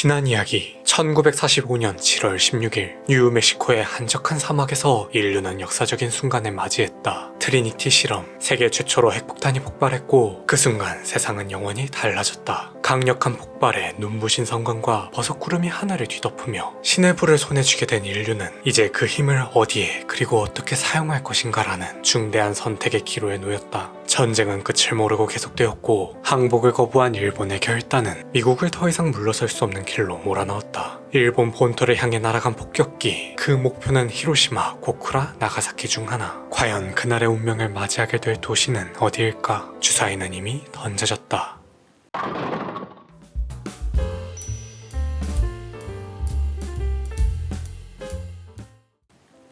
지난 이야기 1945년 7월 16일 뉴멕시코의 한적한 사막에서 인류는 역사적인 순간을 맞이했다. 트리니티 실험, 세계 최초로 핵폭탄이 폭발했고 그 순간 세상은 영원히 달라졌다. 강력한 폭발에 눈부신 성광과 버섯구름이 하늘을 뒤덮으며 신의 불을 손에 쥐게 된 인류는 이제 그 힘을 어디에 그리고 어떻게 사용할 것인가라는 중대한 선택의 기로에 놓였다. 전쟁은 끝을 모르고 계속되었고 항복을 거부한 일본의 결단은 미국을 더 이상 물러설 수 없는 길로 몰아넣었다. 일본 본토를 향해 날아간 폭격기, 그 목표는 히로시마, 고쿠라, 나가사키 중 하나. 과연 그날의 운명을 맞이하게 될 도시는 어디일까? 주사위는 이미 던져졌다.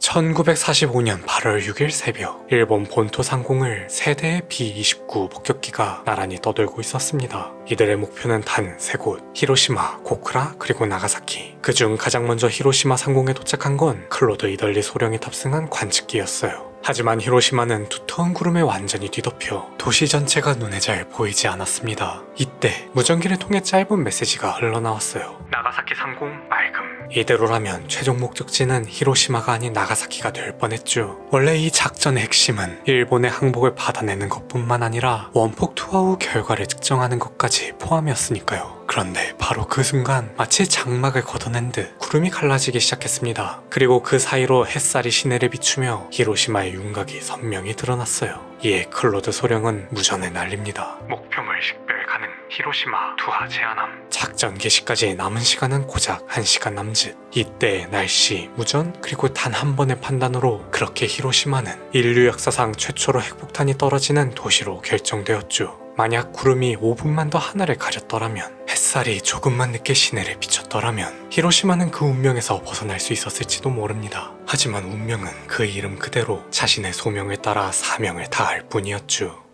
1945년 8월 6일 새벽, 일본 본토 상공을 세 대의 B-29 폭격기가 나란히 떠돌고 있었습니다. 이들의 목표는 단 세 곳, 히로시마, 고쿠라, 그리고 나가사키. 그중 가장 먼저 히로시마 상공에 도착한 건 클로드 이덜리 소령이 탑승한 관측기였어요. 하지만 히로시마는 두터운 구름에 완전히 뒤덮여 도시 전체가 눈에 잘 보이지 않았습니다. 이때 무전기를 통해 짧은 메시지가 흘러나왔어요. 나가사키 상공 맑음. 이대로라면 최종 목적지는 히로시마가 아닌 나가사키가 될 뻔했죠. 원래 이 작전의 핵심은 일본의 항복을 받아내는 것뿐만 아니라 원폭 투하 후 결과를 측정하는 것까지 포함이었으니까요. 그런데 바로 그 순간 마치 장막을 걷어낸 듯 구름이 갈라지기 시작했습니다. 그리고 그 사이로 햇살이 시내를 비추며 히로시마의 윤곽이 선명히 드러났어요. 이에 클로드 소령은 무전을 날립니다. 목표물 식별 가능, 히로시마 투하 제한함. 작전 개시까지 남은 시간은 고작 1시간 남짓. 이때 날씨, 무전, 그리고 단 한 번의 판단으로 그렇게 히로시마는 인류 역사상 최초로 핵폭탄이 떨어지는 도시로 결정되었죠. 만약 구름이 5분만 더 하늘을 가렸더라면, 햇살이 조금만 늦게 시내를 비췄더라면 히로시마는 그 운명에서 벗어날 수 있었을지도 모릅니다. 하지만 운명은 그 이름 그대로 자신의 소명을 따라 사명을 다할 뿐이었죠.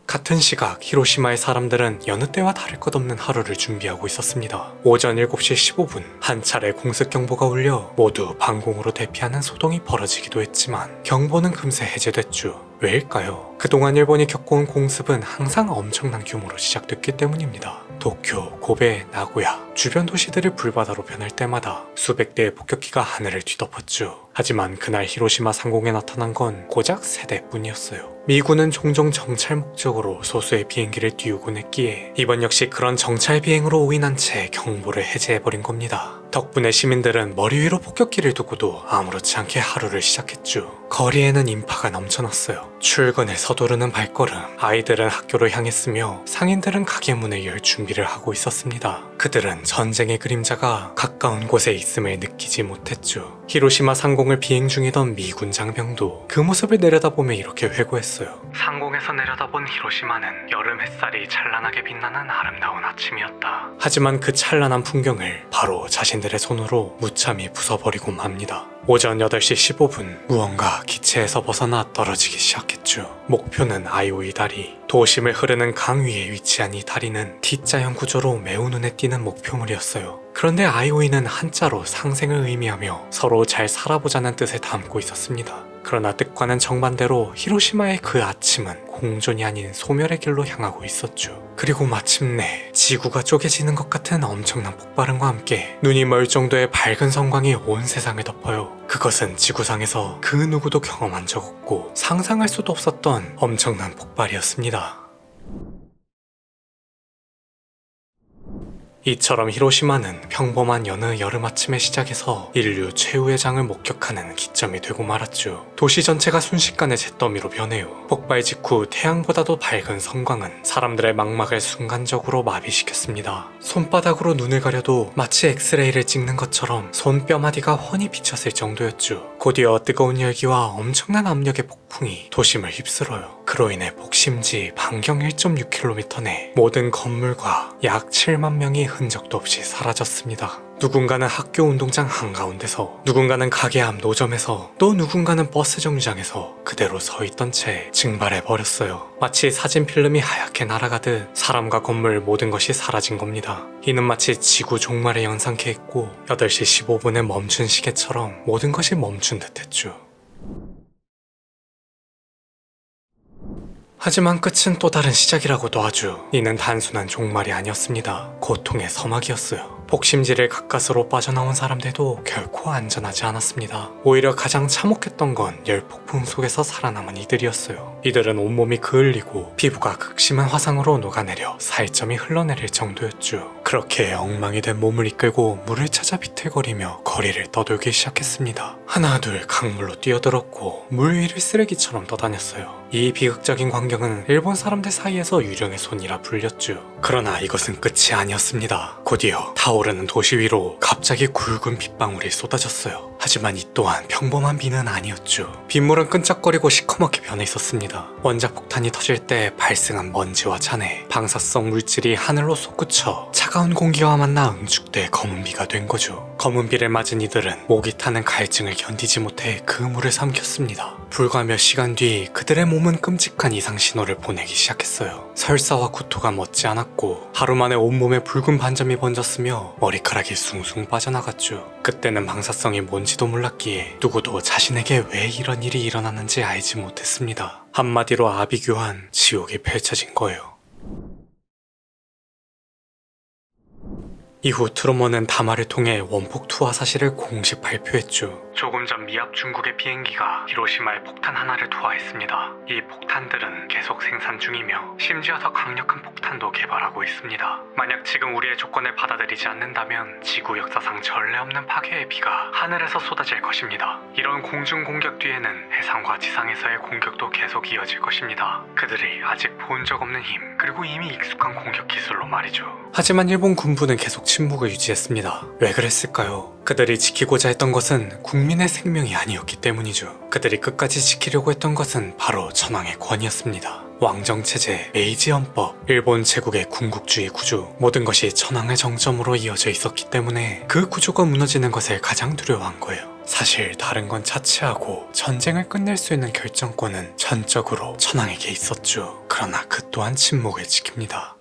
같은 시각 히로시마의 사람들은 여느 때와 다를 것 없는 하루를 준비하고 있었습니다. 오전 7시 15분 한 차례 공습 경보가 울려 모두 방공으로 대피하는 소동이 벌어지기도 했지만 경보는 금세 해제됐죠. 왜일까요? 그동안 일본이 겪어온 공습은 항상 엄청난 규모로 시작됐기 때문입니다. 도쿄, 고베, 나고야 주변 도시들을 불바다로 변할 때마다 수백 대의 폭격기가 하늘을 뒤덮었죠. 하지만 그날 히로시마 상공에 나타난 건 고작 3대뿐이었어요. 미군은 종종 정찰 목적으로 소수의 비행기를 띄우곤 했기에 이번 역시 그런 정찰 비행으로 오인한 채 경보를 해제해버린 겁니다. 덕분에 시민들은 머리 위로 폭격기를 두고도 아무렇지 않게 하루를 시작했죠. 거리에는 인파가 넘쳐났어요. 출근에 서두르는 발걸음, 아이들은 학교를 향했으며 상인들은 가게 문을 열 준비를 하고 있었습니다. 그들은 전쟁의 그림자가 가까운 곳에 있음을 느끼지 못했죠. 히로시마 상공을 비행 중이던 미군 장병도 그 모습을 내려다보며 이렇게 회고했어요. 상공에서 내려다본 히로시마는 여름 햇살이 찬란하게 빛나는 아름다운 아침이었다. 하지만 그 찬란한 풍경을 바로 자신들의 손으로 무참히 부숴버리고 맙니다. 오전 8시 15분 무언가 기체에서 벗어나 떨어지기 시작했죠. 목표는 아이오이 다리. 도심을 흐르는 강 위에 위치한 이 다리는 T자형 구조로 매우 눈에 띄는 목표물이었어요. 그런데 아이오이는 한자로 상생을 의미하며 서로 잘 살아보자는 뜻을 담고 있었습니다. 그러나 뜻과는 정반대로 히로시마의 그 아침은 공존이 아닌 소멸의 길로 향하고 있었죠. 그리고 마침내 지구가 쪼개지는 것 같은 엄청난 폭발음과 함께 눈이 멀 정도의 밝은 성광이 온 세상을 덮어요. 그것은 지구상에서 그 누구도 경험한 적 없고 상상할 수도 없었던 엄청난 폭발이었습니다. 이처럼 히로시마는 평범한 여느 여름 아침의 시작에서 인류 최후의 장을 목격하는 기점이 되고 말았죠. 도시 전체가 순식간에 잿더미로 변해요. 폭발 직후 태양보다도 밝은 성광은 사람들의 망막을 순간적으로 마비시켰습니다. 손바닥으로 눈을 가려도 마치 엑스레이를 찍는 것처럼 손뼈마디가 훤히 비쳤을 정도였죠. 곧이어 뜨거운 열기와 엄청난 압력의 폭풍이 도심을 휩쓸어요. 그로 인해 폭심지 반경 1.6km 내 모든 건물과 약 7만 명이 흔적도 없이 사라졌습니다. 누군가는 학교 운동장 한가운데서, 누군가는 가게 앞 노점에서, 또 누군가는 버스 정류장에서 그대로 서 있던 채 증발해버렸어요. 마치 사진 필름이 하얗게 날아가듯 사람과 건물 모든 것이 사라진 겁니다. 이는 마치 지구 종말을 연상케 했고 8시 15분에 멈춘 시계처럼 모든 것이 멈춘 듯 했죠. 하지만 끝은 또 다른 시작이라고도 하죠. 이는 단순한 종말이 아니었습니다. 고통의 서막이었어요. 복심지를 가까스로 빠져나온 사람들도 결코 안전하지 않았습니다. 오히려 가장 참혹했던 건 열폭풍 속에서 살아남은 이들이었어요. 이들은 온몸이 그을리고 피부가 극심한 화상으로 녹아내려 살점이 흘러내릴 정도였죠. 그렇게 엉망이 된 몸을 이끌고 물을 찾아 비틀거리며 거리를 떠돌기 시작했습니다. 하나 둘 강물로 뛰어들었고 물 위를 쓰레기처럼 떠다녔어요. 이 비극적인 광경은 일본 사람들 사이에서 유령의 손이라 불렸죠. 그러나 이것은 끝이 아니었습니다. 곧이어 타오르는 도시 위로 갑자기 굵은 빗방울이 쏟아졌어요. 하지만 이 또한 평범한 비는 아니었죠. 빗물은 끈적거리고 시커멓게 변해 있었습니다. 원자 폭탄이 터질 때 발생한 먼지와 잔해, 방사성 물질이 하늘로 솟구쳐 차가운 공기와 만나 응축돼 검은 비가 된 거죠. 검은 비를 맞은 이들은 목이 타는 갈증을 견디지 못해 그 물을 삼켰습니다. 불과 몇 시간 뒤 그들의 몸은 끔찍한 이상 신호를 보내기 시작했어요. 설사와 구토가 멎지 않았고 하루 만에 온몸에 붉은 반점이 번졌으며 머리카락이 숭숭 빠져나갔죠. 그때는 방사성이 뭔지도 몰랐기에 누구도 자신에게 왜 이런 일이 일어나는지 알지 못했습니다. 한마디로 아비규환 지옥이 펼쳐진 거예요. 이후 트루먼은 담화를 통해 원폭 투하 사실을 공식 발표했죠. 조금 전 미합 중국의 비행기가 히로시마에 폭탄 하나를 투하했습니다. 이 폭탄들은 계속 생산 중이며 심지어 더 강력한 폭탄도 개발하고 있습니다. 만약 지금 우리의 조건을 받아들이지 않는다면 지구 역사상 전례 없는 파괴의 비가 하늘에서 쏟아질 것입니다. 이런 공중 공격 뒤에는 해상과 지상에서의 공격도 계속 이어질 것입니다. 그들이 아직 본 적 없는 힘, 그리고 이미 익숙한 공격 기술로 말이죠. 하지만 일본 군부는 계속 침묵을 유지했습니다. 왜 그랬을까요? 그들이 지키고자 했던 것은 국민의 생명이 아니었기 때문이죠. 그들이 끝까지 지키려고 했던 것은 바로 천황의 권위였습니다. 왕정체제, 메이지 헌법, 일본 제국의 군국주의 구조, 모든 것이 천황의 정점으로 이어져 있었기 때문에 그 구조가 무너지는 것을 가장 두려워한 거예요. 사실 다른 건 차치하고 전쟁을 끝낼 수 있는 결정권은 전적으로 천황에게 있었죠. 그러나 그 또한 침묵을 지킵니다.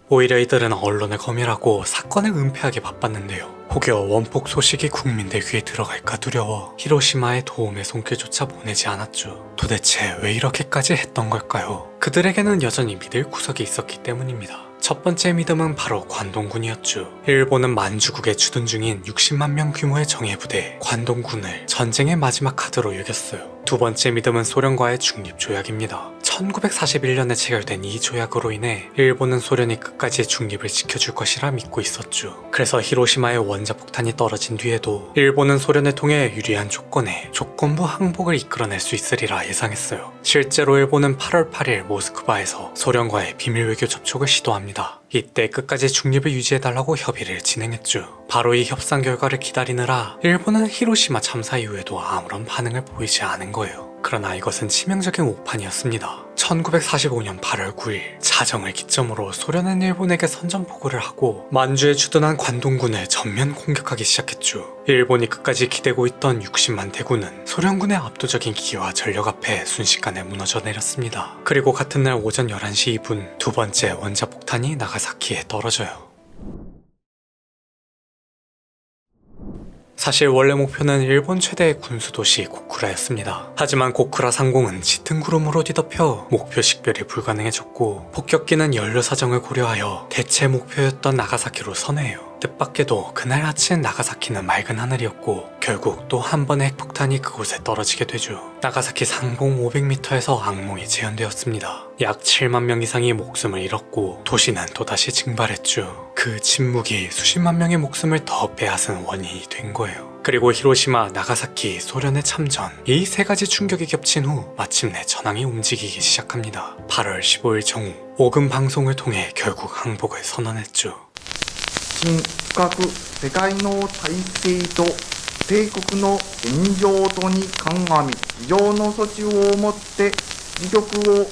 오히려 이들은 언론을 검열하고 사건을 은폐하기 바빴는데요. 혹여 원폭 소식이 국민들 귀에 들어갈까 두려워 히로시마에 도움의 손길조차 보내지 않았죠. 도대체 왜 이렇게까지 했던 걸까요? 그들에게는 여전히 믿을 구석이 있었기 때문입니다. 첫 번째 믿음은 바로 관동군이었죠. 일본은 만주국에 주둔 중인 60만 명 규모의 정예부대 관동군을 전쟁의 마지막 카드로 여겼어요. 두 번째 믿음은 소련과의 중립조약입니다. 1941년에 체결된 이 조약으로 인해 일본은 소련이 끝까지 중립을 지켜줄 것이라 믿고 있었죠. 그래서 히로시마에 원자폭탄이 떨어진 뒤에도 일본은 소련을 통해 유리한 조건에 조건부 항복을 이끌어낼 수 있으리라 예상했어요. 실제로 일본은 8월 8일 모스크바에서 소련과의 비밀 외교 접촉을 시도합니다. 이때 끝까지 중립을 유지해달라고 협의를 진행했죠. 바로 이 협상 결과를 기다리느라 일본은 히로시마 참사 이후에도 아무런 반응을 보이지 않은 거예요. 그러나 이것은 치명적인 오판이었습니다. 1945년 8월 9일 자정을 기점으로 소련은 일본에게 선전포고를 하고 만주에 주둔한 관동군을 전면 공격하기 시작했죠. 일본이 끝까지 기대고 있던 60만 대군은 소련군의 압도적인 기와 전력 앞에 순식간에 무너져 내렸습니다. 그리고 같은 날 오전 11시 2분 두 번째 원자폭탄이 나가사키에 떨어져요. 사실 원래 목표는 일본 최대의 군수도시 고쿠라였습니다. 하지만 고쿠라 상공은 짙은 구름으로 뒤덮여 목표 식별이 불가능해졌고 폭격기는 연료 사정을 고려하여 대체 목표였던 나가사키로 선회해요. 뜻밖에도 그날 아침 나가사키는 맑은 하늘이었고 결국 또 한 번의 핵폭탄이 그곳에 떨어지게 되죠. 나가사키 상공 500m에서 악몽이 재현되었습니다. 약 7만 명 이상이 목숨을 잃었고 도시는 또다시 증발했죠. 그 침묵이 수십만 명의 목숨을 더 빼앗은 원인이 된 거예요. 그리고 히로시마, 나가사키, 소련의 참전, 이 세 가지 충격이 겹친 후 마침내 전황이 움직이기 시작합니다. 8월 15일 정오 오금 방송을 통해 결국 항복을 선언했죠. 深刻世界の体制と帝国の現状とに鑑み非常の措置をもって自局を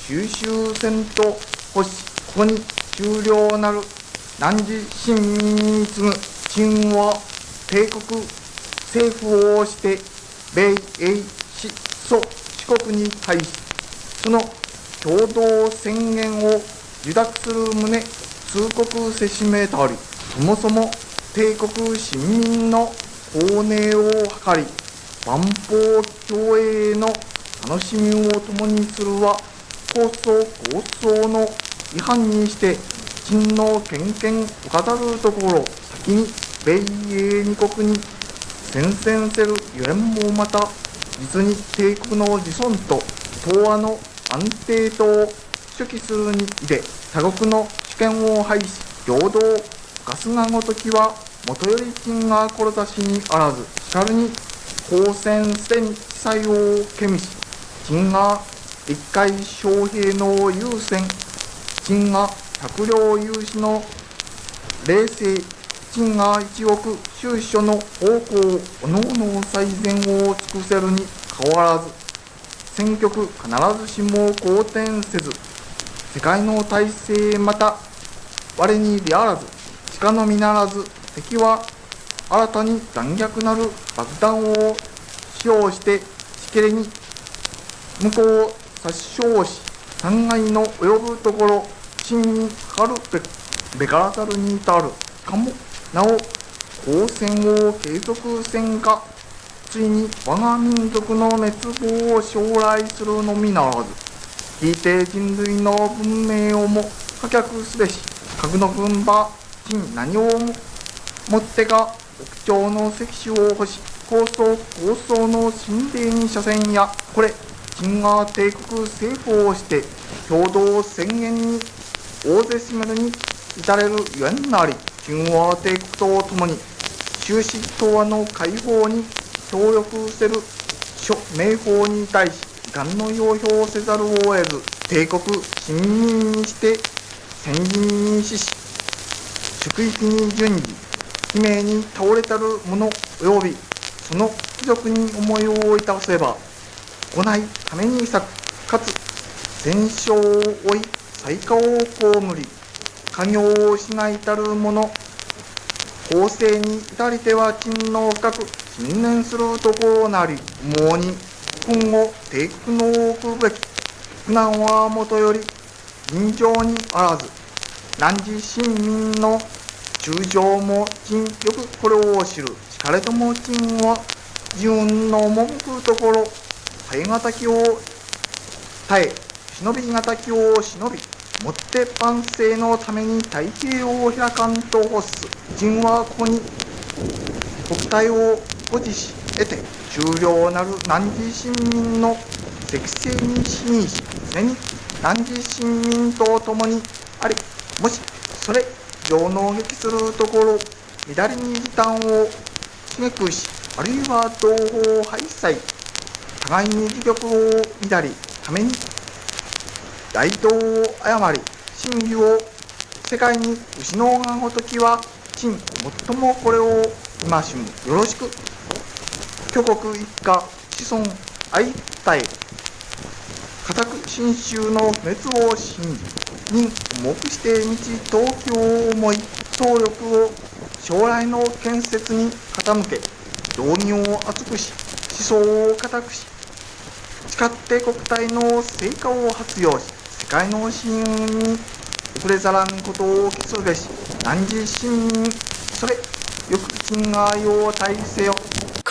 収集せんと欲しここに終了なる汝親民に次ぐ陳は帝国政府をして米英四蘇四国に対しその共同宣言を受諾する旨通告せしめたりそもそも帝国市民の公寧を図り万邦共栄の楽しみを共にするは構想の違反にして陳の権限を飾るところ先に米英二国に宣戦せるゆえんもまた実に帝国の自尊と東亜の安定とを主揮するにいで他国の主権を廃し平等を犯すがごときはもとより陳が志にあらずしかるに公選すでに地裁をけみし陳が一回将兵の優先陳が百両有志の冷静陳が一億収書の方向おのおの最善を尽くせるに変わらず戦局必ずしも好転せず世界の体制また我にであらず地のみならず敵は新たに残虐なる爆弾を使用してしけれに向こうを殺傷し残骸の及ぶところ真にかかるべからざるに至るしかもなお交戦を継続せんかついに我が民族の滅亡を将来するのみならず聞いて人類の文明をも可却すべし核の軍馬陳何をもってか屋上の石種を欲し構想の神霊に車線やこれ陳が帝国政府をして共同宣言に大勢占めるに至れるゆえんなり陳は帝国とともに終始東亜の解放に協力せる諸名法に対し遺憾の要表せざるを得ず帝国親民にして先人に死し祝域に順次悲鳴に倒れたる者及びその貴族に思いをいたせば来ないために咲くかつ戦勝を追い災禍を被り家業を失いたる者後世に至りては陳の深く信念するところなり無に今後帝国の置くべき苦難はもとより尋常にあらず汝市民の中将も陳よくこれを知るしかれとも陳は自運の文句ところ耐え難きを耐え忍び難きを忍びもって万世のために太平を開かんと欲す陳はここに国体を誇示し得て重量なる汝市民の適正に信し常に汝市民と共にありもしそれ上納撃するところ乱れに時短を刺激しあるいは同胞敗壊互いに自玉を乱りために大道を誤り真偽を世界に失うがごときは陳最もこれを戒むよろしく挙国一家子孫相対固く信州の不滅を信じ任重くして道東京を思い総力を将来の建設に傾け道義を厚くし思想を固くし誓って国体の成果を発揚し世界の信に遅れざらんことを期すべし汝市民それよく진가요大せよ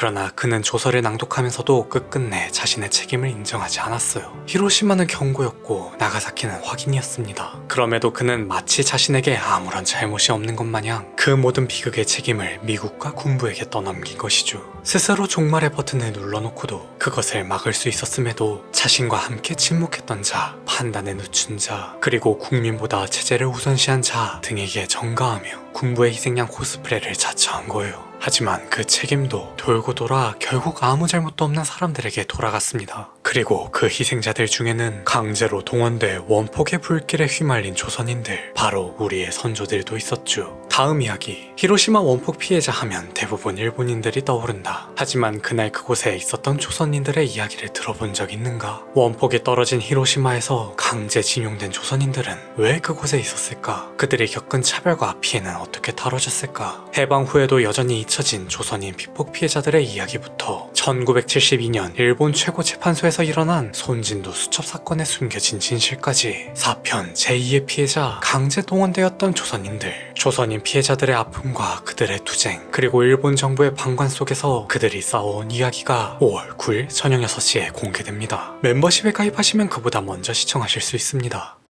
그러나 그는 조서를 낭독하면서도 끝끝내 자신의 책임을 인정하지 않았어요. 히로시마는 경고였고 나가사키는 확인이었습니다. 그럼에도 그는 마치 자신에게 아무런 잘못이 없는 것 마냥 그 모든 비극의 책임을 미국과 군부에게 떠넘긴 것이죠. 스스로 종말의 버튼을 눌러놓고도 그것을 막을 수 있었음에도 자신과 함께 침묵했던 자, 판단에 늦춘 자, 그리고 국민보다 체제를 우선시한 자 등에게 전가하며 군부의 희생양 코스프레를 자처한 거예요. 하지만 그 책임도 돌고 돌아 결국 아무 잘못도 없는 사람들에게 돌아갔습니다. 그리고 그 희생자들 중에는 강제로 동원돼 원폭의 불길에 휘말린 조선인들, 바로 우리의 선조들도 있었죠. 다음 이야기, 히로시마 원폭 피해자 하면 대부분 일본인들이 떠오른다. 하지만 그날 그곳에 있었던 조선인들의 이야기를 들어본 적 있는가? 원폭이 떨어진 히로시마에서 강제징용된 조선인들은 왜 그곳에 있었을까? 그들이 겪은 차별과 피해는 어떻게 다뤄졌을까? 해방 후에도 여전히 잊혀진 조선인 피폭 피해자들의 이야기부터 1972년 일본 최고 재판소에서 일본에서 일어난 손진도 수첩 사건에 숨겨진 진실까지 4편 제2의 피해자 강제 동원되었던 조선인들, 조선인 피해자들의 아픔과 그들의 투쟁, 그리고 일본 정부의 방관 속에서 그들이 싸워온 이야기가 5월 9일 저녁 6시에 공개됩니다. 멤버십에 가입하시면 그보다 먼저 시청하실 수 있습니다.